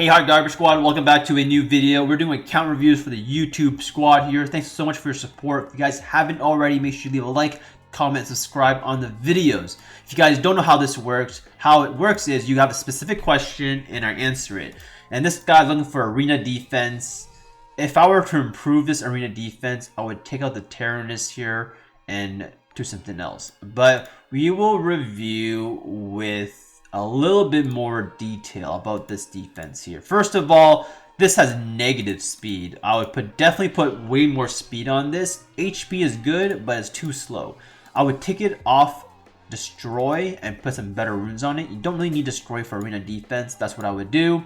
Hey, hi Garbage Squad, welcome back to a new video. We're doing account reviews for the YouTube squad here. Thanks so much for your support. If you guys haven't already, make sure you leave a like, comment, subscribe on the videos. If you guys don't know how this works, how it works is you have a specific question and I answer it. And this guy's looking for arena defense. If I were to improve this arena defense, I would take out the Tyrannus here and do something else. But we will review with a little bit more detail about this defense here. First of all, this has negative speed. I would definitely put way more speed on this. HP is good, but it's too slow. I would take it off destroy and put some better runes on it. You don't really need destroy for arena defense. That's what I would do.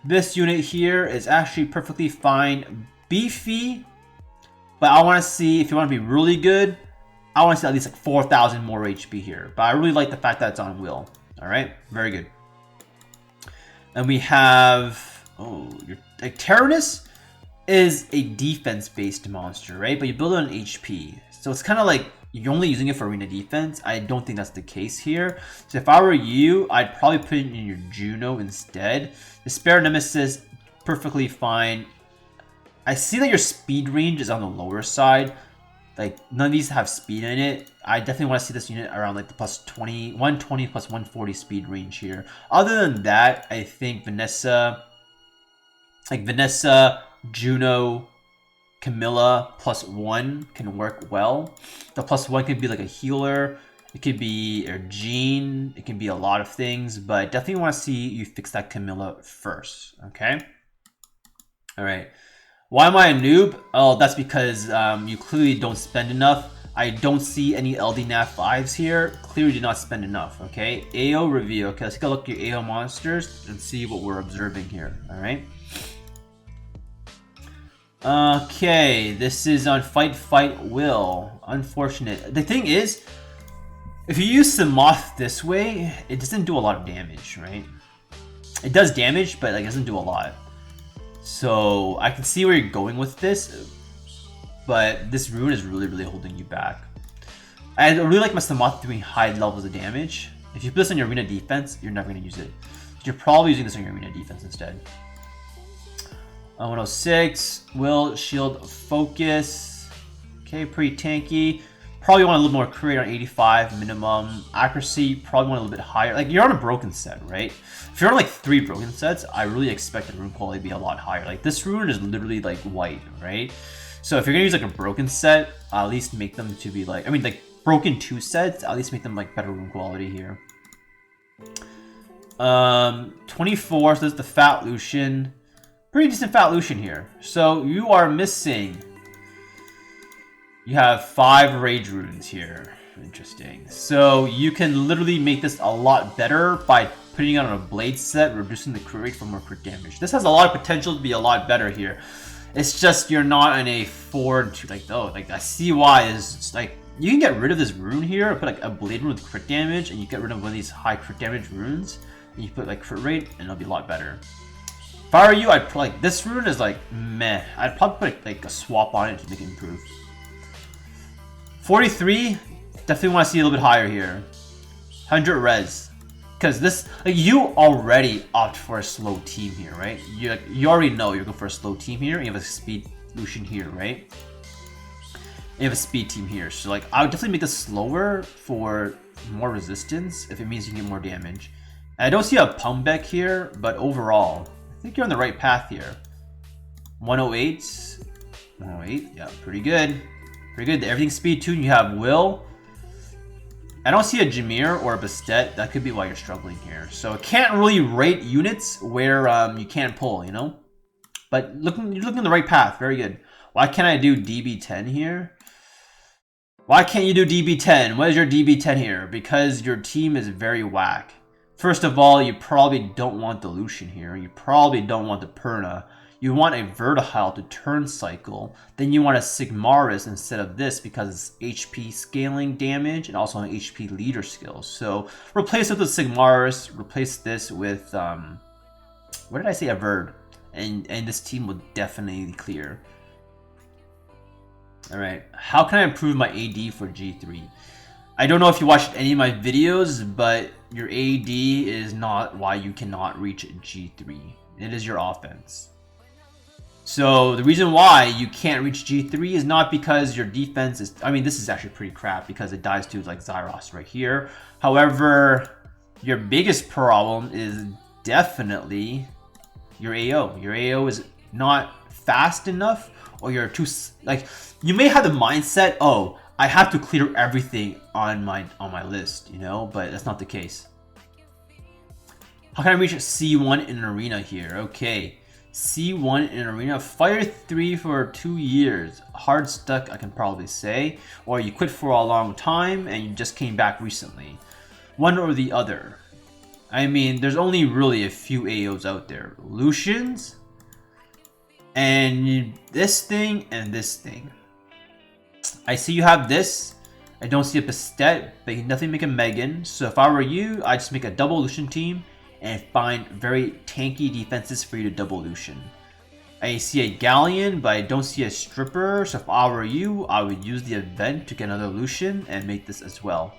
This unit here is actually perfectly fine. Beefy, but I want to see, if you want to be really good, I want to see at least like 4,000 more HP here. But I really like the fact that it's on will. Alright, very good. And we have, like Tyrannus is a defense-based monster, right? But you build it on HP. So it's kind of like you're only using it for arena defense. I don't think that's the case here. So if I were you, I'd probably put it in your Juno instead. The Spare Nemesis, perfectly fine. I see that your speed range is on the lower side. Like, none of these have speed in it. I definitely want to see this unit around like the plus 20, 120 plus 140 speed range here. Other than that, I think Vanessa, Juno, Camilla plus 1 can work well. The plus 1 could be like a healer. It could be a Jean. It can be a lot of things. But I definitely want to see you fix that Camilla first. Okay? Alright. Why am I a noob? Oh, that's because you clearly don't spend enough. I don't see any LDNAF 5s here. Clearly did not spend enough, okay? AO review. Okay, let's take a look at your AO monsters and see what we're observing here, alright? Okay, this is on Fight Will. Unfortunate. The thing is, if you use Samoth this way, it doesn't do a lot of damage, right? It does damage, but like, it doesn't do a lot. So I can see where you're going with this, but this rune is really holding you back. I really like my Samoth doing high levels of damage. If you put this on your arena defense, you're never going to use it. You're probably using this on your arena defense instead. 106, will, shield, focus. Okay, pretty tanky. Probably want a little more create on 85 minimum. Accuracy, probably want a little bit higher. Like, you're on a broken set, right? If you're on like 3 broken sets, I really expect the rune quality to be a lot higher. Like, this rune is literally like white, right? So if you're gonna use like a broken set, at least make them to be like, I mean, like broken 2 sets, at least make them like better rune quality here. 24, so this is the Fat Lucian. Pretty decent Fat Lucian here. So you are missing. You have 5 rage runes here. Interesting. So you can literally make this a lot better by putting it on a blade set, reducing the crit rate for more crit damage. This has a lot of potential to be a lot better here. It's just you're not in a 4-2 like, oh, like I see why is like you can get rid of this rune here, put like a blade rune with crit damage, and you get rid of one of these high crit damage runes, and you put like crit rate, and it'll be a lot better. If I were you, I'd probably like this rune is like meh. I'd probably put like a swap on it to make it improve. 43, definitely want to see a little bit higher here. 100 res, because this, like, you already opt for a slow team here, right? You already know you're going for a slow team here. You have a speed Lucian here, right? You have a speed team here, so like I would definitely make this slower for more resistance if it means you can get more damage. And I don't see a Pumbek here, but overall, I think you're on the right path here. 108, 108, yeah, pretty good. Pretty good. Everything's speed 2, and you have will. I don't see a Jameer or a Bastet. That could be why you're struggling here. So it can't really rate units where you can't pull, you know? But you're looking in the right path. Very good. Why can't I do DB10 here? Why can't you do DB10? What is your DB10 here? Because your team is very whack. First of all, you probably don't want the Lucian here. You probably don't want the Perna. You want a Vertihile to turn cycle, then you want a Sigmaris instead of this because it's HP scaling damage and also an HP leader skill. So replace it with the Sigmaris, replace this with, what did I say, a Verd, and this team will definitely clear. Alright, how can I improve my AD for G3? I don't know if you watched any of my videos, but your AD is not why you cannot reach G3. It is your offense. So the reason why you can't reach G3 is not because your defense is... I mean, this is actually pretty crap because it dies to like Zyros right here. However, your biggest problem is definitely your AO. Your AO is not fast enough, or you're too... Like, you may have the mindset, oh, I have to clear everything on my list, you know, but that's not the case. How can I reach C1 in arena here? Okay, C1 in arena. Fire 3 for 2 years. Hard stuck, I can probably say. Or you quit for a long time and you just came back recently. One or the other. I mean, there's only really a few AOs out there. Lucians, and this thing, and this thing. I see you have this. I don't see a Bastet, but you can definitely make a Megan. So if I were you, I'd just make a double Lucian team and find very tanky defenses for you to double Lucian. I see a Galleon, but I don't see a Stripper. So if I were you, I would use the event to get another Lucian and make this as well.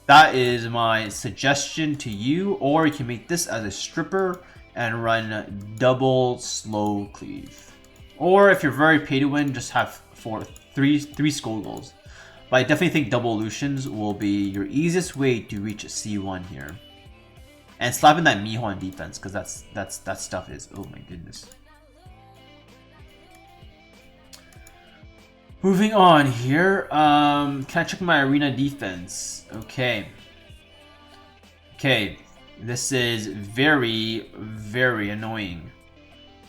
That is my suggestion to you. Or you can make this as a Stripper and run double slow cleave. Or if you're very pay to win, just have three Skolgals. But I definitely think double Lucians will be your easiest way to reach C1 here. And slapping that Miho on defense, because that stuff is, oh my goodness. Moving on here, can I check my arena defense? Okay. Okay, this is very, very annoying.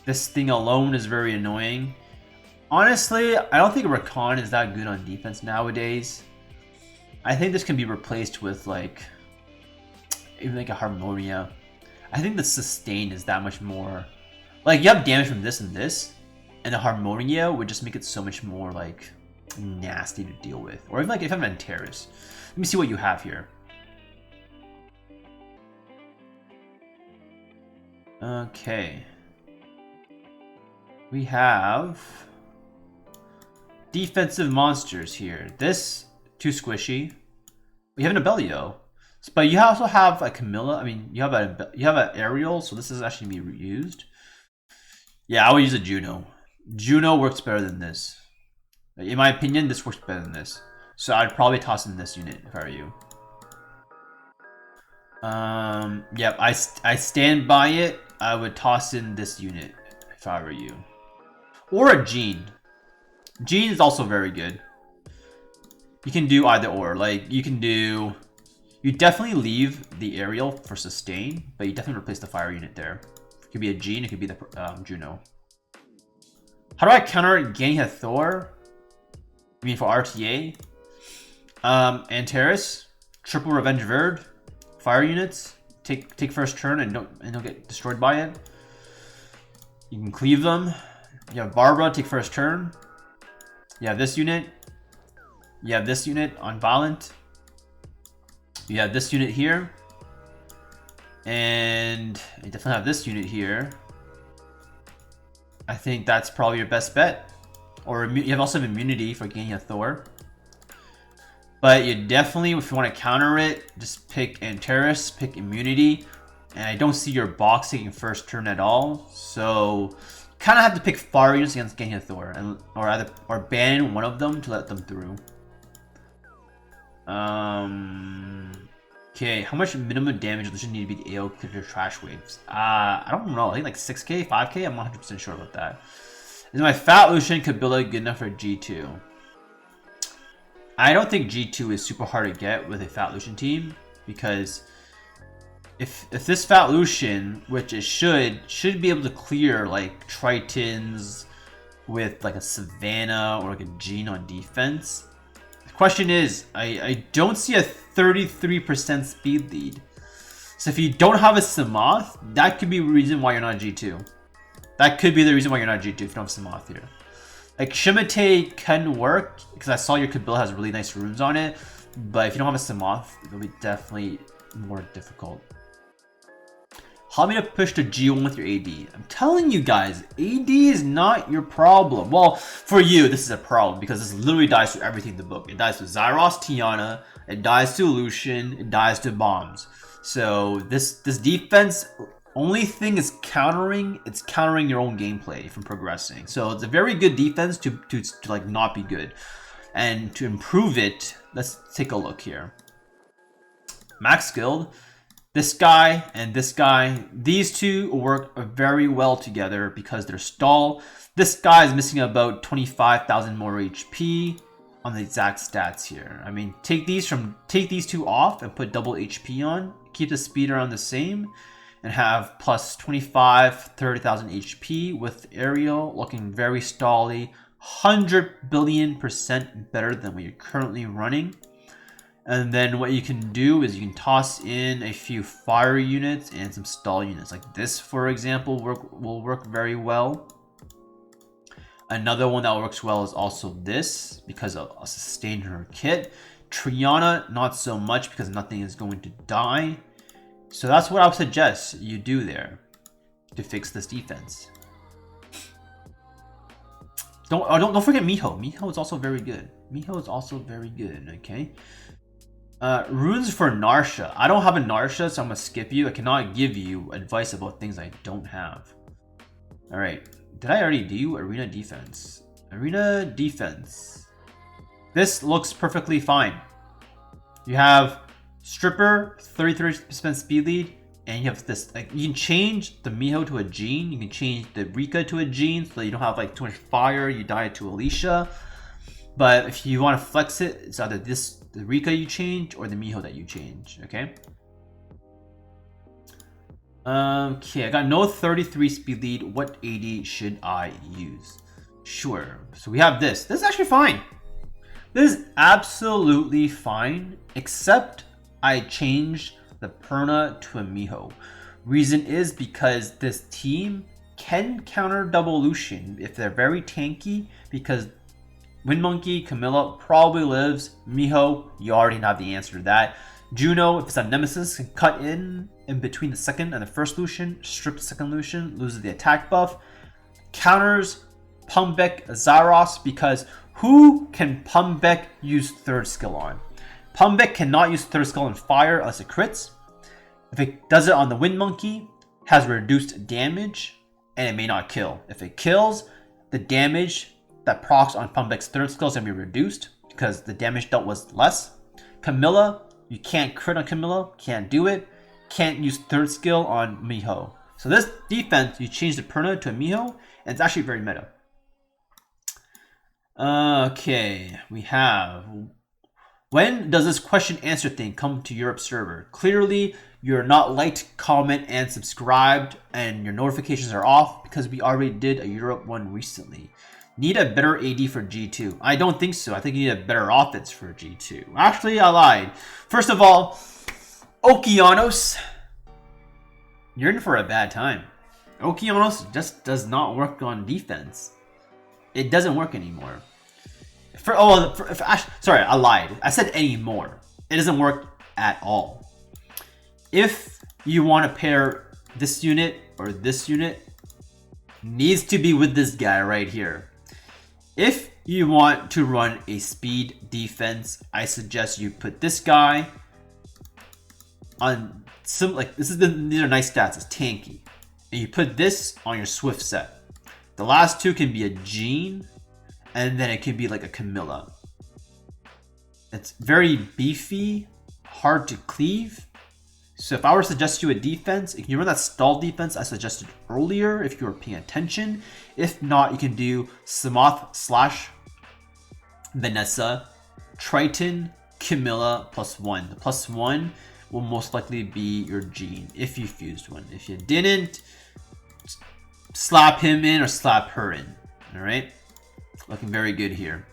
This thing alone is very annoying. Honestly, I don't think Rakan is that good on defense nowadays. I think this can be replaced with like, even like a Harmonia. I think the sustain is that much more, like you have damage from this and this, and the Harmonia would just make it so much more like nasty to deal with. Or even like if I'm Antares. Let me see what you have here. Okay. We have defensive monsters here. This, too squishy. We have an Abelio. But you also have a Camilla. I mean, you have an Ariel, so this is actually be reused. Yeah, I would use a Juno. Juno works better than this. In my opinion, this works better than this. So I'd probably toss in this unit if I were you. Yep, I stand by it. I would toss in this unit if I were you. Or a Jean. Jean is also very good. You can do either or. Like, you can do... You definitely leave the Ariel for sustain, but you definitely replace the fire unit there. It could be a Jean, it could be the Juno. How do I counter Ganya Thor? I mean, for RTA? Antares, triple Revenge Verd, fire units, take first turn and don't get destroyed by it. You can cleave them. You have Barbara, take first turn. You have this unit. You have this unit on Violent. You have this unit here. And you definitely have this unit here. I think that's probably your best bet. Or you have also have immunity for Ganya Thor. But you definitely, if you want to counter it, just pick Antares, pick immunity. And I don't see your box taking first turn at all. So kind of have to pick fire units against Ganya Thor, or ban one of them to let them through. Okay, how much minimum damage does it need to be the AO clear trash waves? I don't know. I think like 6k, 5k. I'm not 100% sure about that. Is my Fat Lucian Kabila good enough for G2? I don't think G2 is super hard to get with a Fat Lucian team, because if this Fat Lucian, which it should be able to clear like Tritons with like a Savannah or like a Jean on defense. The question is, I don't see a 33% speed lead. So if you don't have a Samoth, that could be a reason why you're not G2. That could be the reason why you're not G2 if you don't have Samoth here. Like Shimate can work, because I saw your Kabila has really nice runes on it, but if you don't have a Samoth, it'll be definitely more difficult. Allow me to push to G1 with your AD. I'm telling you guys, AD is not your problem. Well, for you, this is a problem because this literally dies to everything in the book. It dies to Zyros, Tiana, it dies to Lucian, it dies to bombs. So this defense, only thing is countering your own gameplay from progressing. So it's a very good defense to like not be good. And to improve it, let's take a look here. Max skilled. This guy and this guy, these two work very well together because they're stall. This guy is missing about 25,000 more HP on the exact stats here. I mean, take these two off and put double HP on. Keep the speed around the same and have plus 25, 30,000 HP with Ariel looking very stally. 100 billion% better than what you're currently running. And then what you can do is you can toss in a few fire units and some stall units. Like this, for example, will work very well. Another one that works well is also this because of a sustain her kit. Triana, not so much because nothing is going to die. So that's what I would suggest you do there to fix this defense. Don't forget Miho. Miho is also very good. Miho is also very good, okay? Runes for Narsha. I don't have a Narsha, so I'm gonna skip you. I cannot give you advice about things I don't have. Alright. Did I already do Arena Defense? Arena Defense. This looks perfectly fine. You have Stripper, 33% speed lead, and you have this, like, you can change the Miho to a Jean, you can change the Rika to a Jean, so you don't have like too much fire, you die to Alicia. But if you want to flex it, it's either the Rika you change or the Miho that you change, okay? Okay, I got no 33 speed lead. What AD should I use? Sure, so we have this. This is actually fine. This is absolutely fine, except I changed the Perna to a Miho. Reason is because this team can counter double Lucian if they're very tanky, because Wind Monkey, Camilla probably lives. Miho, you already have the answer to that. Juno, if it's a Nemesis, can cut in between the second and the first Lucian, strip the second Lucian, loses the attack buff. Counters Pumbek, Zyros, because who can Pumbek use third skill on? Pumbek cannot use third skill on fire unless it crits. If it does it on the Wind Monkey, has reduced damage, and it may not kill. If it kills, the damage that procs on Pumbek's third skill is going to be reduced because the damage dealt was less. Camilla, you can't crit on Camilla, can't do it. Can't use third skill on Miho. So this defense, you change the Perna to a Miho, and it's actually very meta. Okay, we have... When does this question answer thing come to Europe server? Clearly, you're not liked, comment, and subscribed, and your notifications are off because we already did a Europe one recently. Need a better AD for G2? I don't think so. I think you need a better offense for G2. Actually, I lied. First of all, Okeanos, you're in for a bad time. Okeanos just does not work on defense. It doesn't work anymore. Sorry, I lied. I said anymore. It doesn't work at all. If you want to pair this unit or this unit, needs to be with this guy right here. If you want to run a speed defense, I suggest you put this guy on some, like, these are nice stats. It's tanky, and you put this on your Swift set. The last two can be a Jean, and then it can be like a Camilla. It's very beefy, hard to cleave. So if I were to suggest you a defense, if you run that stall defense I suggested earlier, if you were paying attention. If not, you can do Samoth / Vanessa, Triton, Camilla +1. The +1 will most likely be your Jean if you fused one. If you didn't, slap him in or slap her in. All right, looking very good here.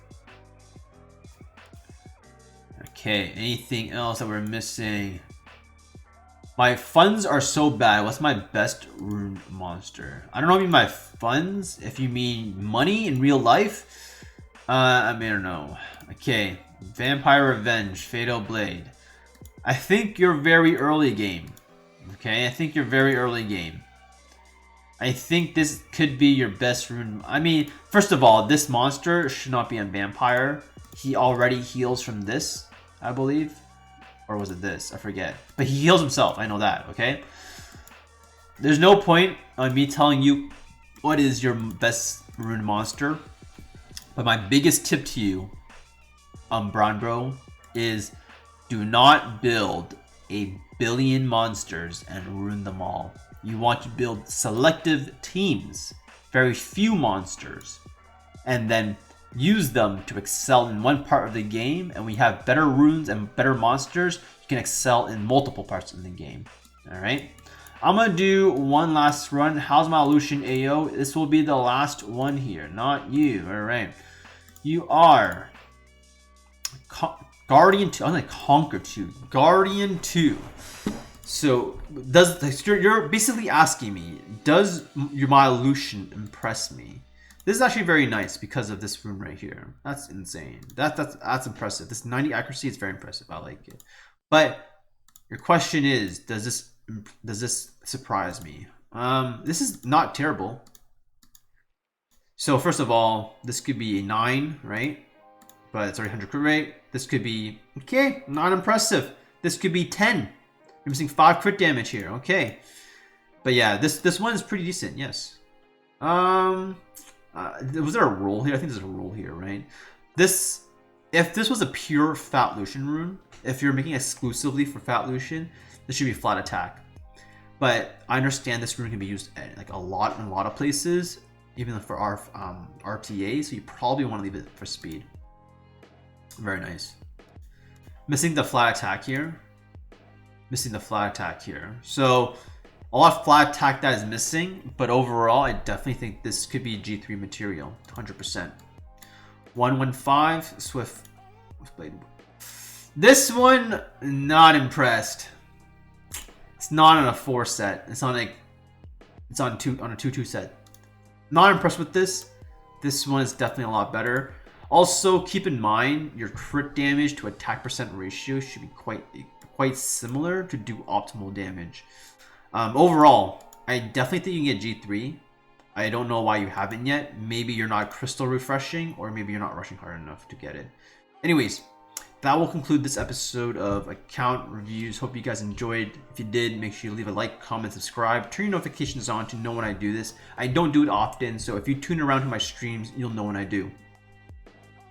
Okay, anything else that we're missing? My funds are so bad. What's my best rune monster? I don't know if you mean my funds. If you mean money in real life, I don't know. Okay, Vampire Revenge, Fatal Blade. I think you're very early game. Okay, I think you're very early game. I think this could be your best rune. I mean, first of all, this monster should not be on Vampire. He already heals from this, I believe. Or was it this? I forget. But he heals himself. I know that, okay? There's no point on me telling you what is your best rune monster. But my biggest tip to you, Brown Bro, is do not build a billion monsters and ruin them all. You want to build selective teams, very few monsters, and then use them to excel in one part of the game. And we have better runes and better monsters, you can excel in multiple parts of the game. All right, I'm gonna do one last run. How's my Lucian AO? This will be the last one here, not you. All right, you are Guardian 2. I'm gonna Conquer 2. Guardian 2. So you're basically asking me, does my Lucian impress me? This is actually very nice because of this rune right here. That's insane. That's impressive. This 90 accuracy is very impressive. I like it. But your question is, does this surprise me? This is not terrible. So first of all, this could be a 9, right? But it's already 100 crit rate. This could be okay, not impressive. This could be 10. You're missing 5 crit damage here. Okay, but yeah, this one is pretty decent. Yes. Was there a rule here? I think there's a rule here, right? If this was a pure Fat Lucian rune, if you're making exclusively for Fat Lucian, this should be flat attack. But I understand this rune can be used at, like in a lot of places, even for our RTA. So you probably want to leave it for speed. Very nice. Missing the flat attack here. So a lot of flat attack that is missing, but overall I definitely think this could be G3 material, 100%. 115 Swift Blade. This one, not impressed. It's not on a 4 set. It's on a 2-2 set. Not impressed with this. This one is definitely a lot better. Also, keep in mind your crit damage to attack percent ratio should be quite similar to do optimal damage. Overall, I definitely think you can get G3. I don't know why you haven't yet. Maybe you're not crystal refreshing, or maybe you're not rushing hard enough to get it. Anyways, that will conclude this episode of account reviews. Hope you guys enjoyed. If you did, make sure you leave a like, comment, subscribe. Turn your notifications on to know when I do this. I don't do it often, so if you tune around to my streams, you'll know when I do.